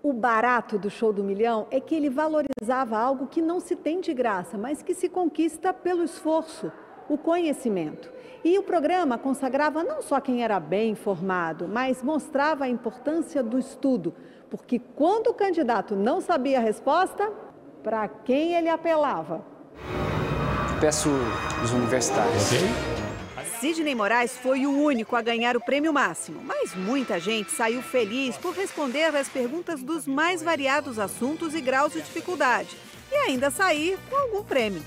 O barato do show do milhão é que ele valorizava algo que não se tem de graça, mas que se conquista pelo esforço, o conhecimento. E o programa consagrava não só quem era bem informado, mas mostrava a importância do estudo, porque quando o candidato não sabia a resposta, para quem ele apelava? Peço os universitários. Sidney Moraes foi o único a ganhar o prêmio máximo, mas muita gente saiu feliz por responder às perguntas dos mais variados assuntos e graus de dificuldade, e ainda sair com algum prêmio.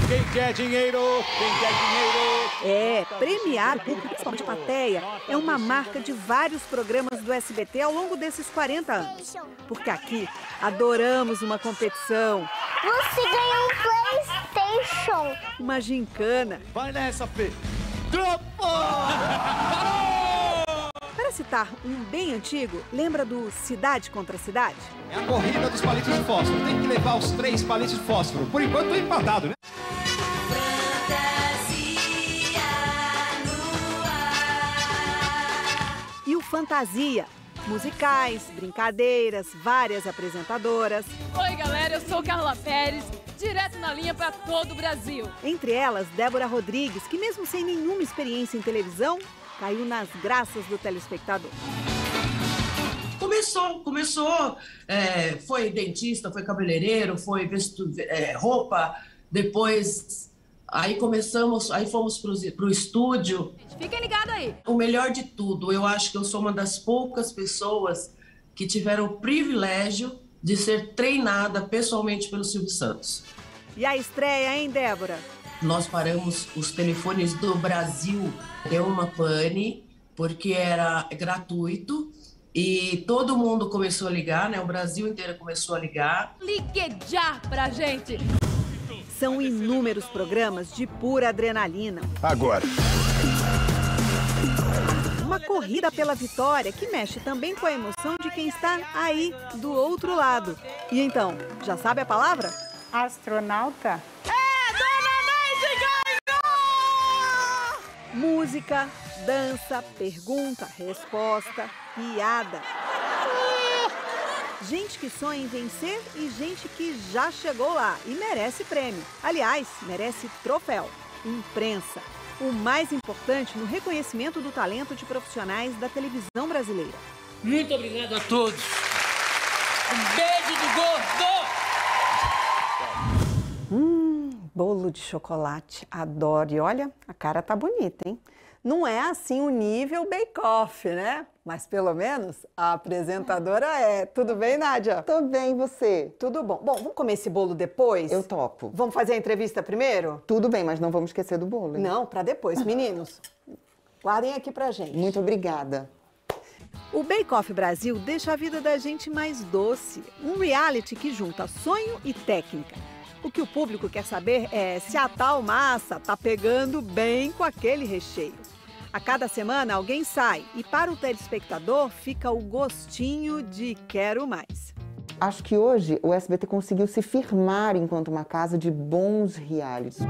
Quem quer dinheiro? Quem quer dinheiro? Premiar o público, principalmente plateia, é uma marca de vários programas do SBT ao longo desses 40 anos. Porque aqui adoramos uma competição. Você ganhou um PlayStation. Uma gincana. Vai nessa, Fê. Para citar um bem antigo, lembra do Cidade contra Cidade? É a corrida dos palitos de fósforo. Tem que levar os 3 palitos de fósforo. Por enquanto, tô empatado, né? E o Fantasia. Musicais, brincadeiras, várias apresentadoras. Oi, galera, eu sou Carla Pérez, direto na linha para todo o Brasil. Entre elas, Débora Rodrigues, que mesmo sem nenhuma experiência em televisão, caiu nas graças do telespectador. Começou, foi dentista, foi cabeleireiro, foi roupa, depois aí fomos pro estúdio. Fiquem ligados aí. O melhor de tudo, eu acho que eu sou uma das poucas pessoas que tiveram o privilégio de ser treinada pessoalmente pelo Silvio Santos. E a estreia, hein, Débora? Nós paramos os telefones do Brasil, deu uma pane, porque era gratuito e todo mundo começou a ligar, né? O Brasil inteiro começou a ligar. Ligue já pra gente! São inúmeros programas de pura adrenalina. Agora. Uma corrida pela vitória que mexe também com a emoção de quem está aí, do outro lado. E então, já sabe a palavra? Astronauta. Música, dança, pergunta, resposta, piada. Gente que sonha em vencer e gente que já chegou lá e merece prêmio. Aliás, merece troféu. Imprensa. O mais importante no reconhecimento do talento de profissionais da televisão brasileira. Muito obrigado a todos. Um beijo do gordo! Bolo de chocolate. Adoro. E olha, a cara tá bonita, hein? Não é assim o nível bake-off, né? Mas pelo menos a apresentadora é. Tudo bem, Nádia? Tô bem, e você? Tudo bom. Bom, vamos comer esse bolo depois? Eu topo. Vamos fazer a entrevista primeiro? Tudo bem, mas não vamos esquecer do bolo, hein? Não, pra depois. Meninos, guardem aqui pra gente. Muito obrigada. O Bake Off Brasil deixa a vida da gente mais doce. Um reality que junta sonho e técnica. O que o público quer saber é se a tal massa tá pegando bem com aquele recheio. A cada semana alguém sai e para o telespectador fica o gostinho de quero mais. Acho que hoje o SBT conseguiu se firmar enquanto uma casa de bons realities.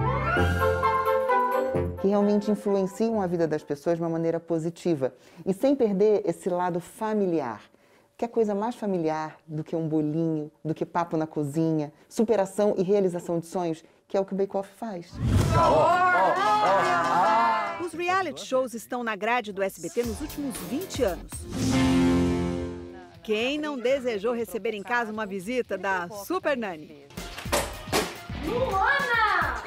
Que realmente influenciam a vida das pessoas de uma maneira positiva e sem perder esse lado familiar. Que é coisa mais familiar do que um bolinho, do que papo na cozinha, superação e realização de sonhos, que é o que o Bake Off faz. Os reality shows estão na grade do SBT nos últimos 20 anos. Quem não desejou receber em casa uma visita da Super Nani? Luana!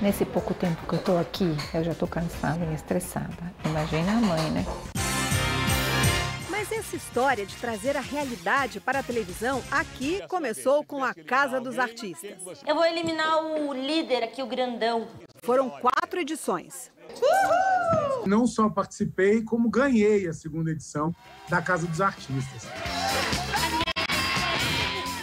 Nesse pouco tempo que eu tô aqui, eu já tô cansada e estressada. Imagina a mãe, né? Mas essa história de trazer a realidade para a televisão aqui começou com a Casa dos Artistas. Eu vou eliminar o líder aqui, o grandão. Foram 4 edições. Uhul! Não só participei, como ganhei a 2ª edição da Casa dos Artistas.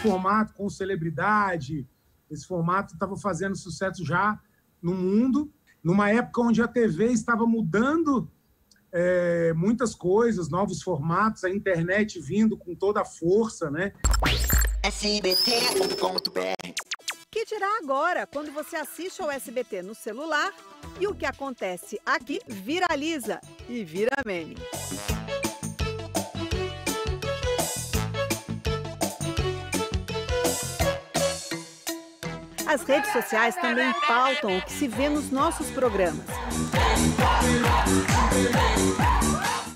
Formato com celebridade, esse formato estava fazendo sucesso já no mundo, numa época onde a TV estava mudando muitas coisas, novos formatos, a internet vindo com toda a força, né? SBT.com.br. Que dirá agora, quando você assiste ao SBT no celular e o que acontece aqui viraliza e vira meme. As redes sociais também pautam o que se vê nos nossos programas.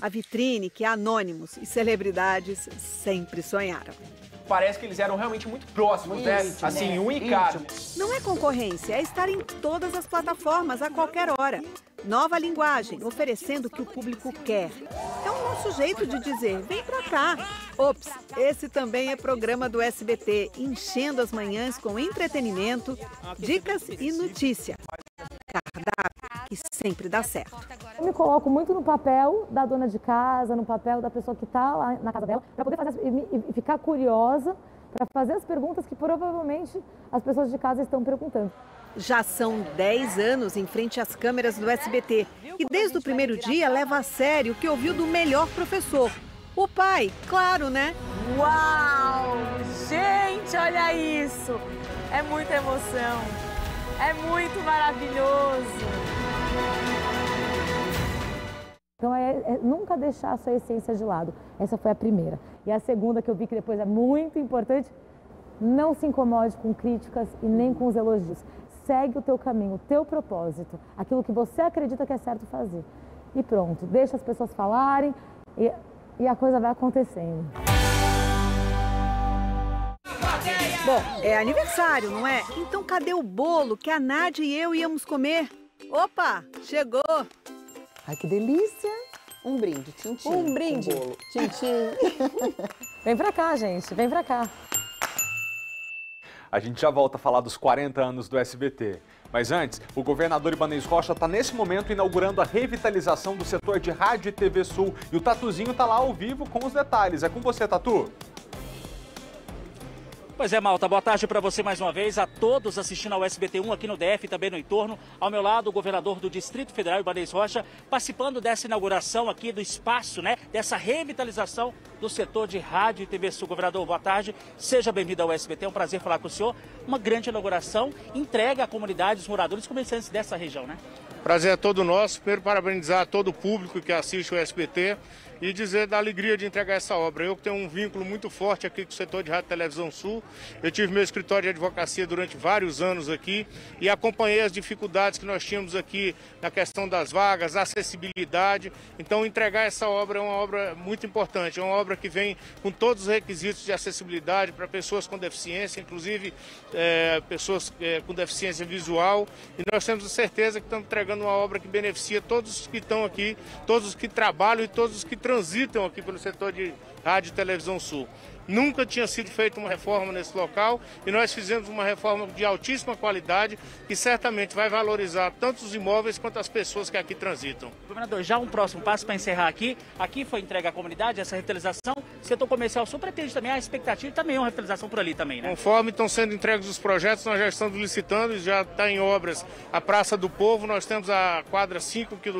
A vitrine que anônimos e celebridades sempre sonharam. Parece que eles eram realmente muito próximos, né? Assim, um e cara. Não é concorrência, é estar em todas as plataformas a qualquer hora. Nova linguagem, oferecendo o que o público quer. É o nosso jeito de dizer, vem pra cá. Ops, esse também é programa do SBT, enchendo as manhãs com entretenimento, dicas e notícia. Cardápio que sempre dá certo. Eu me coloco muito no papel da dona de casa, no papel da pessoa que está lá na casa dela, para poder fazer e ficar curiosa, para fazer as perguntas que provavelmente as pessoas de casa estão perguntando. Já são 10 anos em frente às câmeras do SBT. E desde o primeiro dia leva a sério o que ouviu do melhor professor. O pai, claro, né? Uau! Gente, olha isso! É muita emoção. É muito maravilhoso. Então nunca deixar a sua essência de lado. Essa foi a primeira. E a segunda que eu vi que depois é muito importante, não se incomode com críticas e nem com os elogios. Segue o teu caminho, o teu propósito, aquilo que você acredita que é certo fazer. E pronto, deixa as pessoas falarem e a coisa vai acontecendo. Bom, é aniversário, não é? Então cadê o bolo que a Nádia e eu íamos comer? Opa, chegou! Ai, que delícia! Um brinde, tchim-tchim. Um brinde, tchim-tchim. Vem pra cá, gente, vem pra cá. A gente já volta a falar dos 40 anos do SBT. Mas antes, o governador Ibanez Rocha está nesse momento inaugurando a revitalização do setor de Rádio e TV Sul. E o Tatuzinho está lá ao vivo com os detalhes. É com você, Tatu. Pois é, Malta, boa tarde para você mais uma vez, a todos assistindo ao SBT1 aqui no DF e também no entorno. Ao meu lado, o governador do Distrito Federal, Ibanez Rocha, participando dessa inauguração aqui do espaço, dessa revitalização do setor de Rádio e TV Sul. Governador, boa tarde, seja bem-vindo ao SBT, é um prazer falar com o senhor. Uma grande inauguração, entrega à comunidade, os moradores e comerciantes dessa região, né? Prazer é todo nosso. Primeiro, parabenizar todo o público que assiste o SBT e dizer da alegria de entregar essa obra. Eu que tenho um vínculo muito forte aqui com o setor de Rádio e Televisão Sul. Eu tive meu escritório de advocacia durante vários anos aqui e acompanhei as dificuldades que nós tínhamos aqui na questão das vagas, acessibilidade. Então, entregar essa obra é uma obra muito importante. É uma obra que vem com todos os requisitos de acessibilidade para pessoas com deficiência, inclusive pessoas com deficiência visual. E nós temos a certeza que estamos entregando uma obra que beneficia todos os que estão aqui, todos os que trabalham e todos os que transitam aqui pelo setor de Rádio e Televisão Sul. Nunca tinha sido feita uma reforma nesse local e nós fizemos uma reforma de altíssima qualidade que certamente vai valorizar tanto os imóveis quanto as pessoas que aqui transitam. Governador, já um próximo passo para encerrar aqui. Aqui foi entregue à comunidade essa revitalização. O setor comercial Sul pretende também a expectativa e também uma revitalização por ali também, né? Conforme estão sendo entregues os projetos, nós já estamos licitando e já está em obras a Praça do Povo. Nós temos a quadra 5 que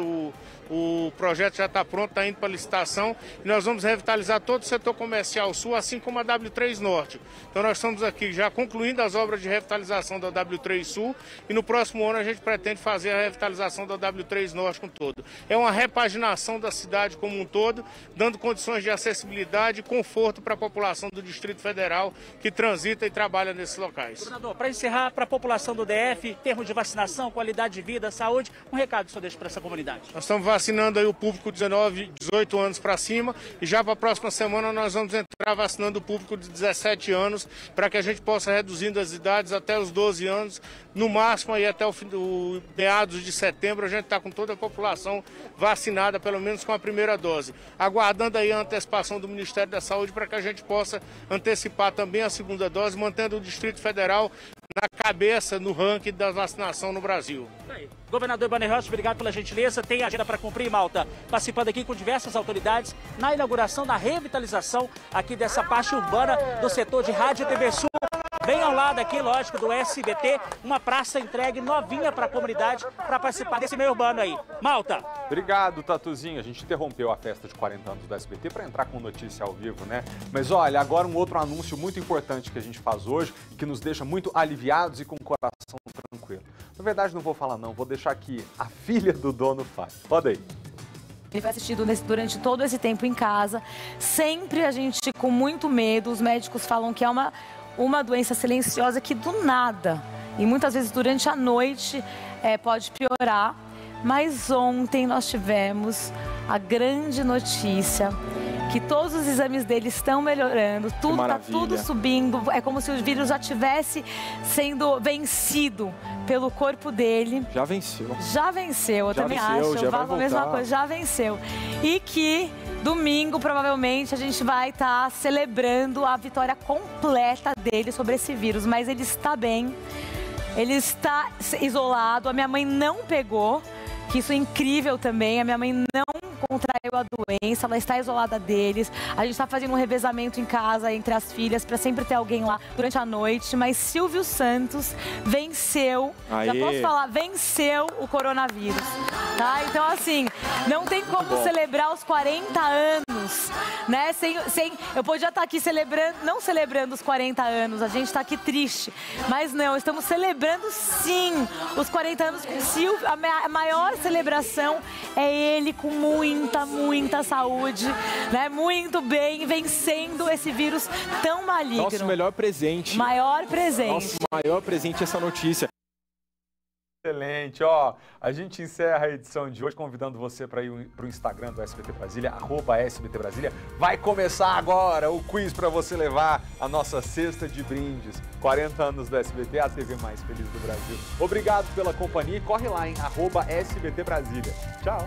o projeto já está pronto, está indo para licitação e nós vamos revitalizar todo o setor comercial Sul, assim como a W3 Norte. Então nós estamos aqui já concluindo as obras de revitalização da W3 Sul e no próximo ano a gente pretende fazer a revitalização da W3 Norte com todo. É uma repaginação da cidade como um todo, dando condições de acessibilidade e conforto para a população do Distrito Federal que transita e trabalha nesses locais. Governador, para encerrar, para a população do DF, termos de vacinação, qualidade de vida, saúde, um recado que o senhor deixa para essa comunidade. Nós estamos vacinando aí o público de 19, 18 anos para cima e já para a próxima semana nós vamos entrar vacinando o público de 17 anos para que a gente possa reduzindo as idades até os 12 anos, no máximo aí até o fim do meados de setembro a gente está com toda a população vacinada, pelo menos com a primeira dose. Aguardando aí a antecipação do Ministério da Saúde para que a gente possa antecipar também a segunda dose, mantendo o Distrito Federal na cabeça no ranking da vacinação no Brasil. Governador Ibanez Rocha, obrigado pela gentileza. Tem agenda para cumprir, Malta. Participando aqui com diversas autoridades na inauguração da revitalização aqui dessa parte urbana do setor de Rádio e TV Sul. Bem ao lado aqui, lógico, do SBT, uma praça entregue novinha para a comunidade para participar desse meio urbano aí. Malta. Obrigado, Tatuzinho. A gente interrompeu a festa de 40 anos do SBT para entrar com notícia ao vivo, né? Mas olha, agora um outro anúncio muito importante que a gente faz hoje, que nos deixa muito aliviados e com o coração tranquilo. Na verdade, não vou falar não, vou deixar que a filha do dono fale. Roda aí. Ele foi assistido durante todo esse tempo em casa. Sempre a gente com muito medo, os médicos falam que é uma doença silenciosa que do nada, e muitas vezes durante a noite, pode piorar. Mas ontem nós tivemos a grande notícia que todos os exames dele estão melhorando, tudo está tudo subindo, é como se o vírus já tivesse sendo vencido pelo corpo dele. Já venceu. Já venceu, eu também acho, eu falo a mesma coisa, já venceu. E que domingo, provavelmente, a gente vai estar celebrando a vitória completa dele sobre esse vírus, mas ele está bem, ele está isolado, a minha mãe não pegou, que isso é incrível também, a minha mãe não contraiu a doença, ela está isolada deles. A gente está fazendo um revezamento em casa entre as filhas para sempre ter alguém lá durante a noite. Mas Silvio Santos venceu, já posso falar, venceu o coronavírus, tá? Então, assim, não tem como celebrar os 40 anos, né? Eu podia estar aqui não celebrando os 40 anos, a gente está aqui triste. Mas não, estamos celebrando sim os 40 anos com Silvio. A maior celebração é ele com muita saúde, né? Muito bem, vencendo esse vírus tão maligno. Nosso melhor presente. Maior presente. Nosso maior presente é essa notícia. Excelente, ó, a gente encerra a edição de hoje convidando você para ir para o Instagram do SBT Brasília, @SBT Brasília. Vai começar agora o quiz para você levar a nossa cesta de brindes. 40 anos do SBT, a TV mais feliz do Brasil. Obrigado pela companhia e corre lá em @SBT Brasília. Tchau.